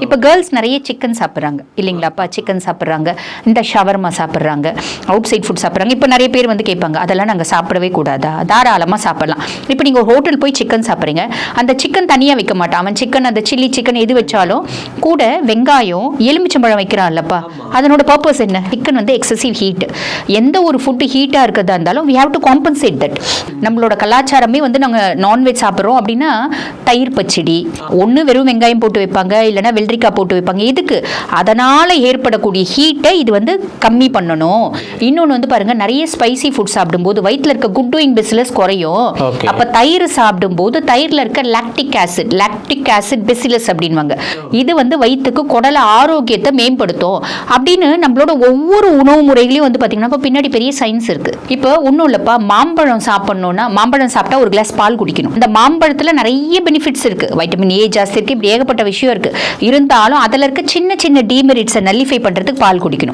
இப்போ கேர்ள்ஸ் நிறைய சிக்கன் சாப்பிட்றாங்க இல்லைங்களாப்பா, சிக்கன் சாப்பிட்றாங்க, இந்த ஷவர்மா சாப்பிட்றாங்க, அவுட் சைட் ஃபுட் சாப்பிட்றாங்க. இப்போ நிறைய பேர் வந்து கேட்பாங்க, அதெல்லாம் நாங்கள் சாப்பிடவே கூடாதா? தாராளமாக சாப்பிடலாம். இப்போ நீங்கள் ஹோட்டல் போய் சிக்கன் சாப்பிட்றீங்க, அந்த சிக்கன் தனியாக வைக்க மாட்டான் அவன். சிக்கன் அந்த சில்லி சிக்கன் எது வச்சாலும் கூட வெங்காயம் எலுமிச்சம்பழம் வைக்கிறான்லப்பா, அதனோட பர்பஸ் என்ன? சிக்கன் வந்து எக்ஸசிவ் ஹீட். எந்த ஒரு ஃபுட்டு ஹீட்டாக இருக்கிறதா இருந்தாலும் we have to compensate that. நம்மளோட கலாச்சாரமே வந்து நாங்கள் நான்வெஜ் சாப்பிட்றோம் அப்படின்னா தயிர் பச்சடி ஒன்று வெறும் வெங்காயம் போட்டு வைப்பாங்க, இல்லைன்னா வெள்ளரிக்காய் போட்டு வைப்பாங்க. எதுக்கு? அதனால் ஏற்படக்கூடிய ஹீட்டை இது வந்து கம்மி பண்ணணும். இன்னொன்று வந்து பாருங்க, நிறைய ஸ்பைசி ஃபுட் சாப்பிடும்போது வயிற்றில் இருக்க குட் டூயிங் பெசிலஸ் குறையும். அப்போ தயிர் சாப்பிடும்போது தயிரில் இருக்க லாக்டிக் ஆசிட் பெசிலஸ் அப்படின்வாங்க. இது வந்து வயிற்றுக்கு குடல ஆரோக்கியத்தை மேம்படுத்தும் அப்படின்னு நம்மளோட ஒவ்வொரு உணவு முறைகளையும் வந்து பார்த்தீங்கன்னா இப்போ பின்னாடி பெரிய சயின்ஸ் இருக்கு. இப்போ ஒன்றும் இல்லைப்பா, மாம்பழம் சாப்பிடணும்னா மாம்பழம் சாப்பிட்டா ஒரு கிளாஸ் பால் குடிக்கணும். இந்த மாம்பழத்தில் நிறைய பெனிஃபிட்ஸ் இருக்கு, வைட்டமின் ஏ ஜாஸ்தி இருக்கு, இப்படி ஏகப்பட்ட விஷயம் இருக்கு. இருந்தாலும் அதில் இருக்க சின்ன சின்ன டீமெரிட்ஸை நல்லிஃபை பண்ணுறதுக்கு பால் குடிக்கணும்.